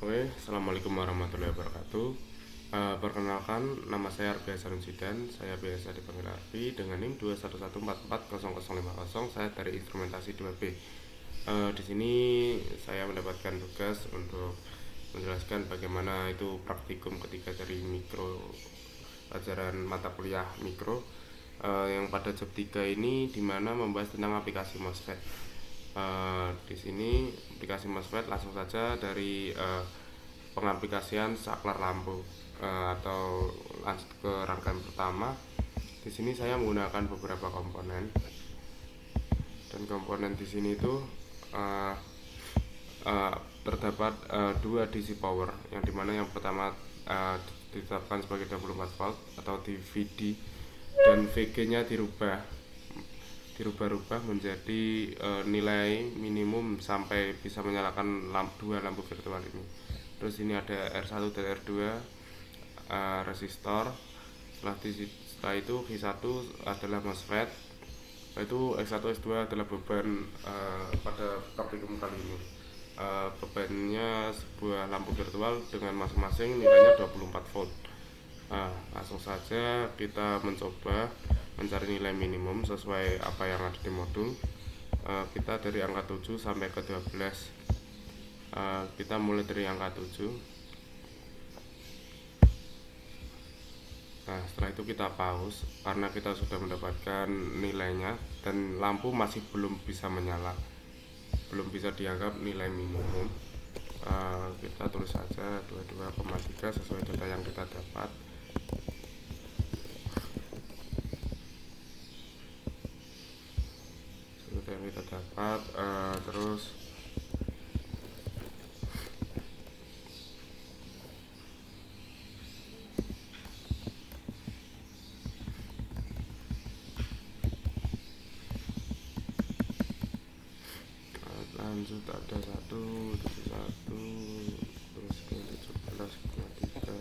Oke, Assalamualaikum warahmatullahi wabarakatuh. Perkenalkan, nama saya Arbi Hasanuddin. Saya biasa dipanggil Arbi dengan NIM 211440050. Saya dari instrumentasi 2B. Di sini saya mendapatkan tugas untuk menjelaskan bagaimana itu praktikum ketika dari mikro, pelajaran mata kuliah mikro, yang pada job 3 ini dimana membahas tentang aplikasi MOSFET. Di sini aplikasi MOSFET langsung saja dari pengaplikasian saklar lampu, atau lanjut ke rangkaian pertama. Di sini saya menggunakan beberapa komponen, dan komponen di sini itu uh, uh, terdapat dua DC power, yang dimana yang pertama ditetapkan sebagai 24 volt atau DVD, dan VG nya dirubah-rubah menjadi nilai minimum sampai bisa menyalakan dua lampu virtual ini. Terus ini ada R1 dan R2 resistor. Setelah itu V1 adalah MOSFET. Itu X1 X2 adalah beban pada praktikum kali ini. Bebannya sebuah lampu virtual dengan masing-masing nilainya 24 volt. Langsung saja kita mencoba mencari nilai minimum sesuai apa yang ada di modul. Kita dari angka 7 sampai ke 12. Kita mulai dari angka 7. Nah, setelah itu kita pause karena kita sudah mendapatkan nilainya dan lampu masih belum bisa menyala, belum bisa dianggap nilai minimum. Kita tulis saja 22,3 sesuai data yang kita dapat. Terus lanjut ada 171, terus 17,3,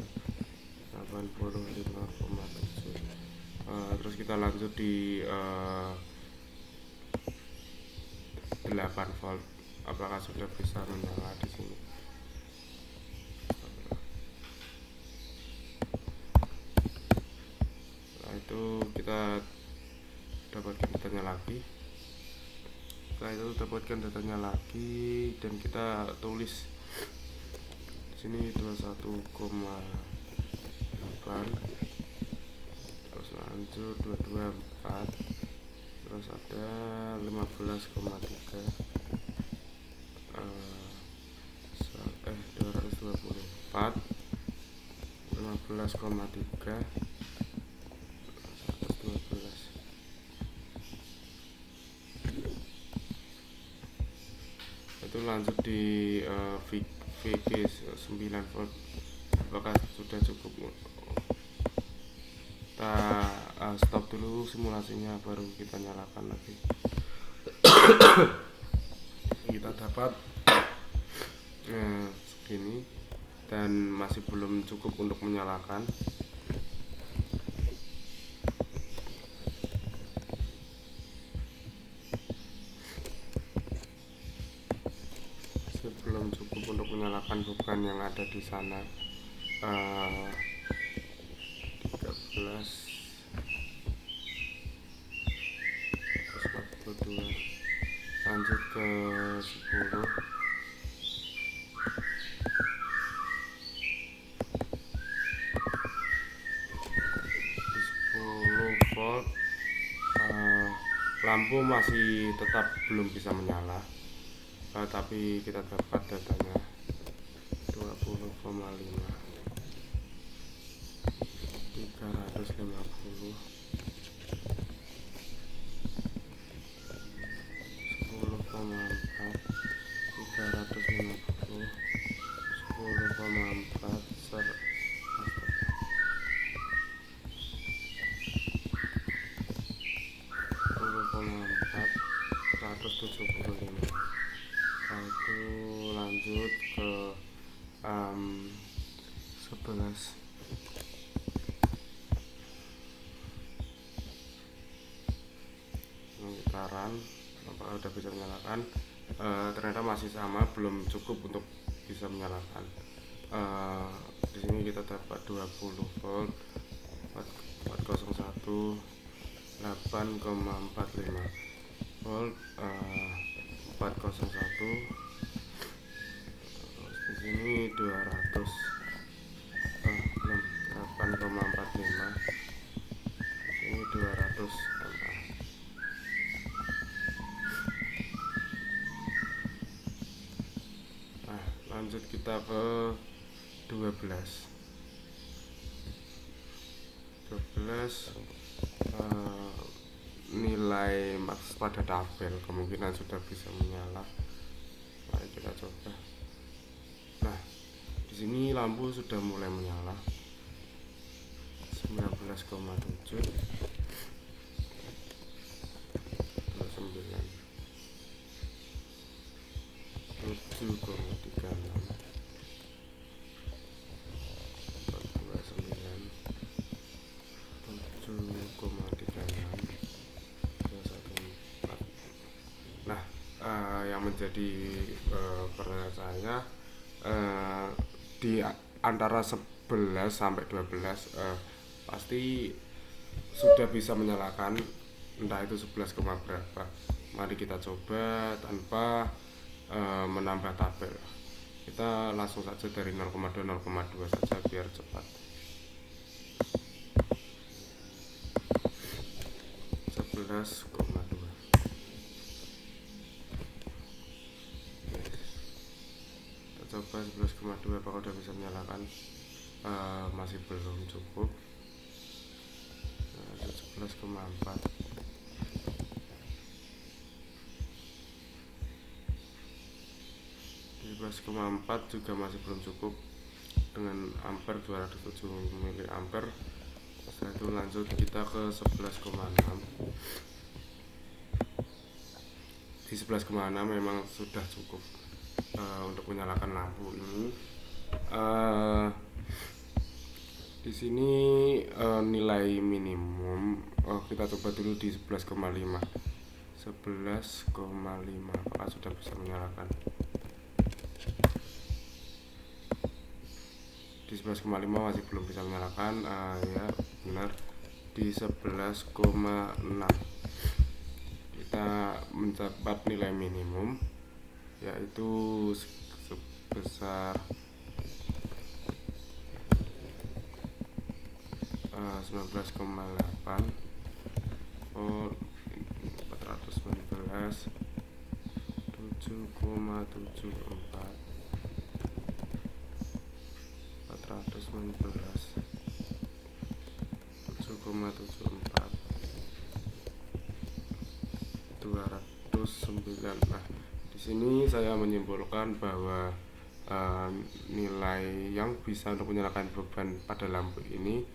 85,7. Terus kita lanjut di 8 volt. Apakah sudah bisa menyala di sini? Setelah itu kita dapatkan datanya lagi. Dan kita tulis di sini 21,8, terus lanjut 224, terus ada 15,3, 224, 15,3, 112. Itu lanjut di VG 9 volt. Apakah sudah cukup? Kita stop dulu simulasinya, baru kita nyalakan lagi. Kita dapat segini dan masih belum cukup untuk menyalakan. Belum cukup untuk menyalakan beban yang ada di sana. 13, 42, lanjut ke 10. 10 volt. Lampu masih tetap belum bisa menyala, tapi kita dapat datanya 20,5, 350, 10,4, 350, 10,4, 10,4, 175. Nah, itu lanjut ke 11. Pemutaran, apakah udah bisa menyalakan? Ternyata masih sama, belum cukup untuk bisa menyalakan. uh, di sini kita dapat 20 volt 401 8,45 volt 401. Di sini 200 belum 8,45. Ini 200 mA. Nah, lanjut kita ke 12 nilai max pada tabel kemungkinan sudah bisa menyala. Mari kita coba. Nah, di sini lampu sudah mulai menyala 19,7 7,36 Nah, yang menjadi pertanyaan saya, di antara 11 sampai 12 pasti sudah bisa menyalakan, entah itu 11, berapa. Mari kita coba tanpa menambah tabel. Kita langsung saja dari 0,2 saja biar cepat. 11,2. Kita coba 11,2 apakah sudah bisa menyalakan. Masih belum cukup. 11,4. 11,4 juga masih belum cukup dengan ampere 207 mA. Setelah itu lanjut kita ke 11,6. Di 11,6 memang sudah cukup untuk menyalakan lampu ini. Di sini nilai minimum kita coba dulu di 11,5. 11,5 apakah sudah bisa menyalakan. Di 11,5 masih belum bisa menyalakan. Ya benar, di 11,6 kita mendapat nilai minimum yaitu sebesar 19,8 volt 419 7,74 209. Nah, di sini saya menyimpulkan bahwa nilai yang bisa untuk menyalakan beban pada lampu ini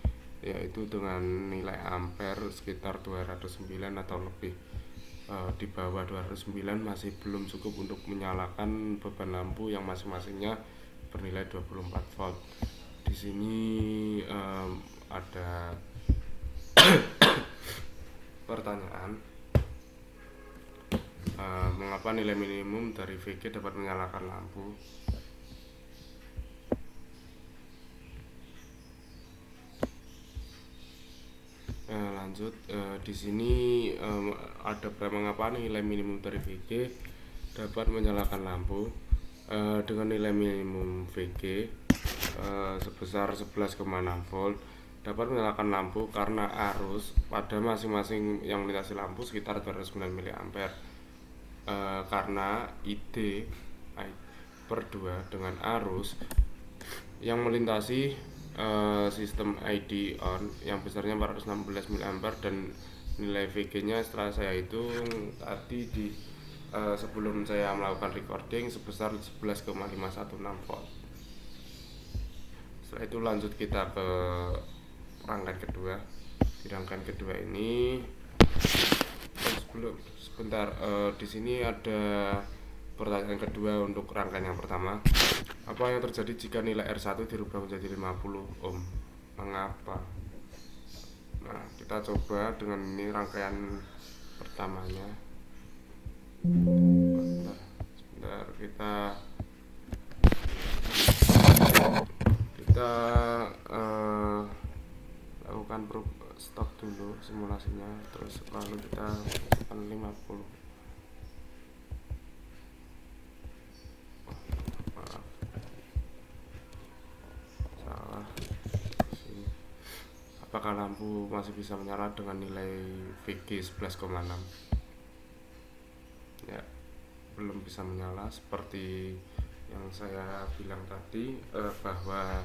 yaitu dengan nilai ampere sekitar 209 atau lebih. Di bawah 209 masih belum cukup untuk menyalakan beban lampu yang masing-masingnya bernilai 24 volt. Di sini ada pertanyaan, mengapa nilai minimum dari VG dapat menyalakan lampu? Lanjut, di sini ada mengapa nilai minimum dari VG dapat menyalakan lampu. Dengan nilai minimum VG sebesar 11,6 volt dapat menyalakan lampu karena arus pada masing-masing yang melintasi lampu sekitar 209 mA. Karena ID per 2 dengan arus yang melintasi sistem ID on yang besarnya 416 mA dan nilai VG nya setelah saya hitung tadi di sebelum saya melakukan recording sebesar 11,516 volt. Setelah itu lanjut kita ke rangkaian kedua. Di rangkaian kedua ini sebentar, di sini ada pertanyaan kedua untuk rangkaian yang pertama. Apa yang terjadi jika nilai R1 dirubah menjadi 50 ohm? Mengapa? Nah, kita coba dengan ini rangkaian pertamanya. Sebentar kita kita lakukan stop dulu simulasinya, terus lalu kita masukkan 50. Maaf, salah sini. Apakah lampu masih bisa menyala dengan nilai VG 11,6? Ya, belum bisa menyala seperti yang saya bilang tadi, bahwa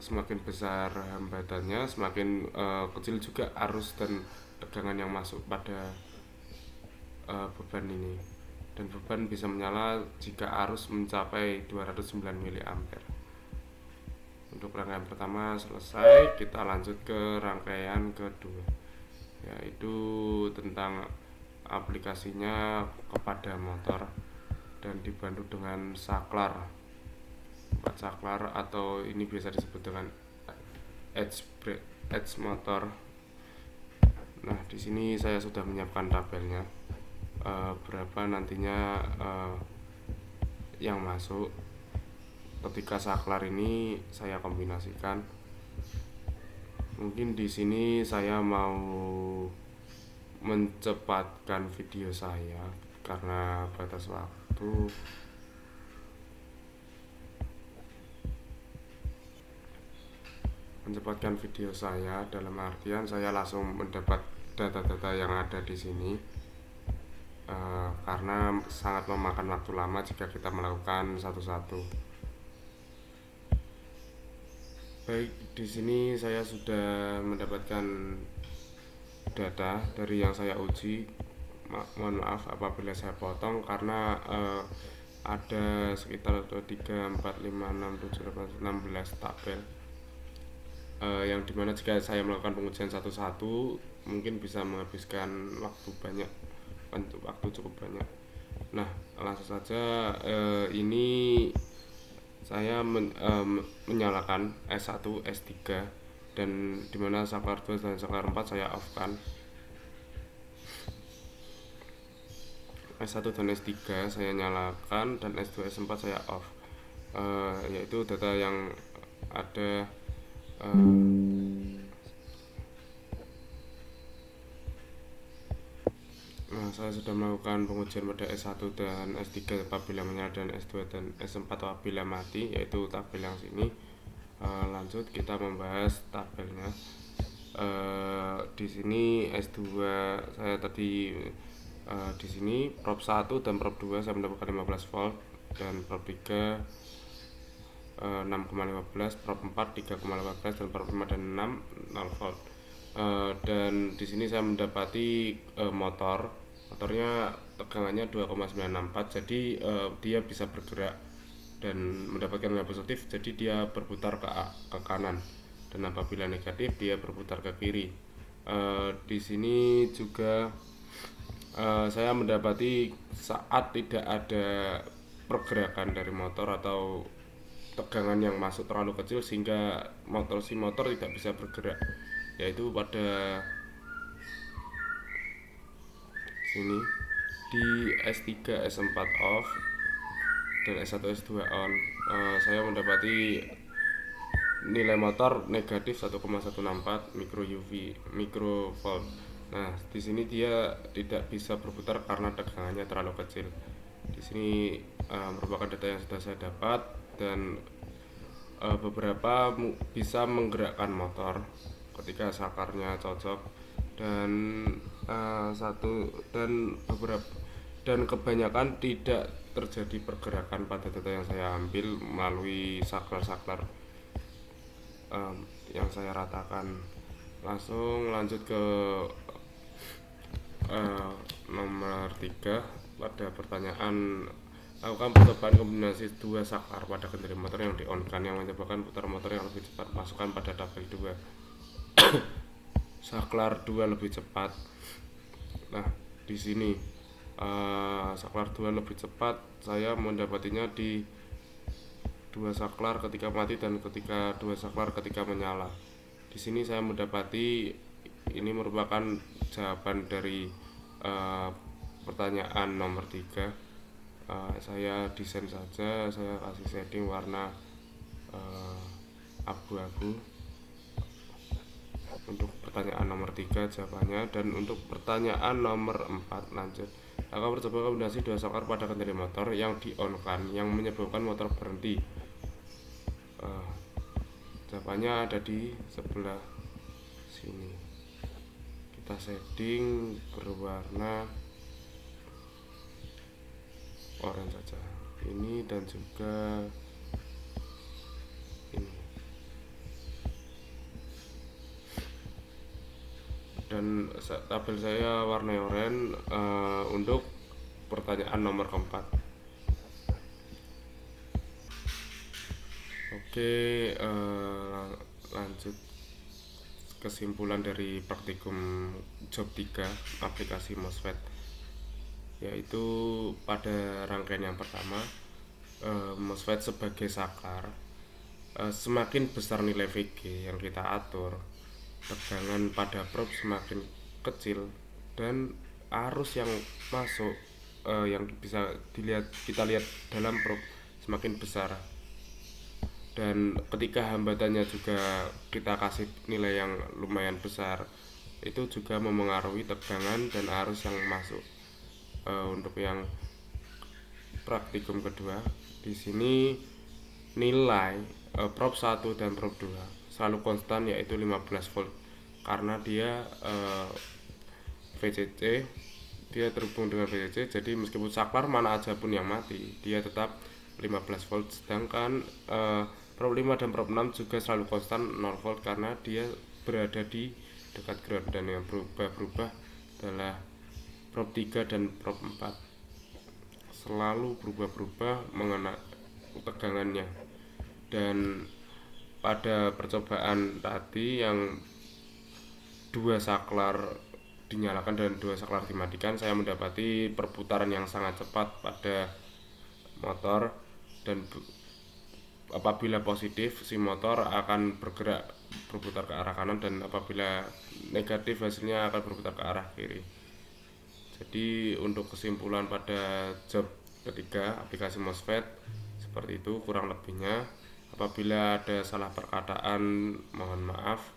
semakin besar hambatannya, semakin kecil juga arus dan tegangan yang masuk pada beban ini, dan beban bisa menyala jika arus mencapai 209 mA. Untuk rangkaian pertama selesai, kita lanjut ke rangkaian kedua, yaitu tentang aplikasinya kepada motor dan dibantu dengan saklar, 4 saklar, atau ini biasa disebut dengan edge motor. Nah, di sini saya sudah menyiapkan tabelnya, berapa nantinya yang masuk ketika saklar ini saya kombinasikan. Mungkin di sini saya mau mencepatkan video saya karena batas waktu. Mencepatkan video saya dalam artian saya langsung mendapat data-data yang ada di sini, karena sangat memakan waktu lama jika kita melakukan satu-satu. Baik, di sini saya sudah mendapatkan data dari yang saya uji. Mohon maaf apabila saya potong karena ada sekitar 3, 4, 5, 6, 7, 8, 16 tabel, yang dimana jika saya melakukan pengujian satu-satu mungkin bisa menghabiskan waktu cukup banyak. Nah, langsung saja, ini saya menyalakan S1, S3, dan dimana saklar 2 dan saklar 4 saya off kan. S1 dan S3 saya nyalakan dan S2, S4 saya off, yaitu data yang ada. Nah, saya sudah melakukan pengujian pada S1 dan S3 apabila menyala, dan S2 dan S4 apabila mati, yaitu tabel yang sini. Lanjut kita membahas tabelnya. Di sini S2 saya tadi, di sini prop 1 dan prop 2 saya mendapatkan 15 volt, dan prop 3 6,15, prop 4 3,15, dan prop 5 dan 6 0 volt. Dan di sini saya mendapati motornya tegangannya 2,964, jadi dia bisa bergerak dan mendapatkan nilai positif, jadi dia berputar ke kanan, dan apabila negatif dia berputar ke kiri. Di sini juga saya mendapati saat tidak ada pergerakan dari motor atau tegangan yang masuk terlalu kecil sehingga motor tidak bisa bergerak, yaitu pada sini di S3, S4 off, dan S1, S2 on. Saya mendapati nilai motor negatif 1,164 mikrovolt. Nah, di sini dia tidak bisa berputar karena tegangannya terlalu kecil. Di sini merupakan data yang sudah saya dapat, dan beberapa bisa menggerakkan motor ketika sakarnya cocok, dan kebanyakan tidak terjadi pergerakan pada data yang saya ambil melalui saklar-saklar yang saya ratakan. Langsung lanjut ke nomor 3 pada pertanyaan. Lakukan percobaan kombinasi 2 saklar pada kendali motor yang di-on-kan yang menyebabkan putar motor yang lebih cepat. Masukkan pada tabel 2. Saklar 2 lebih cepat. Nah, di sini saklar 2 lebih cepat saya mendapatinya di 2 saklar ketika mati dan 2 saklar ketika menyala. Di sini saya mendapati ini merupakan jawaban dari pertanyaan nomor 3. Saya desain saja, saya kasih setting warna eh, abu-abu. Untuk pertanyaan nomor 3 jawabannya, dan untuk pertanyaan nomor 4 lanjut. Akan percoba kombinasi dua saklar pada kendali motor yang di-on-kan yang menyebabkan motor berhenti. Jawabannya ada di sebelah sini. Kita setting berwarna oranye saja. Ini dan juga ini. Dan tabel saya warna oranye untuk pertanyaan nomor keempat. Oke, lanjut kesimpulan dari praktikum job 3 aplikasi MOSFET, yaitu pada rangkaian yang pertama, MOSFET sebagai saklar, semakin besar nilai VG yang kita atur, tegangan pada probe semakin kecil, dan arus yang masuk yang bisa kita lihat dalam probe semakin besar. Dan ketika hambatannya juga kita kasih nilai yang lumayan besar, itu juga memengaruhi tegangan dan arus yang masuk. Untuk yang praktikum kedua, di sini nilai probe 1 dan probe 2 selalu konstan, yaitu 15 volt, karena dia VCC, dia terhubung dengan VCC. Jadi meskipun saklar mana aja pun yang mati, dia tetap 15 volt. Sedangkan probe 5 dan probe 6 juga selalu konstan 0 volt, karena dia berada di dekat ground. Dan yang berubah adalah probe 3 dan probe 4 selalu berubah mengenai tegangannya. Dan pada percobaan tadi yang 2 saklar dinyalakan dan 2 saklar dimatikan, saya mendapati perputaran yang sangat cepat pada motor, dan apabila positif si motor akan berputar ke arah kanan, dan apabila negatif hasilnya akan berputar ke arah kiri. Jadi untuk kesimpulan pada job ketiga aplikasi MOSFET seperti itu kurang lebihnya. Apabila ada salah perkataan mohon maaf.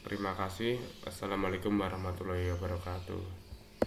Terima kasih. Assalamualaikum warahmatullahi wabarakatuh.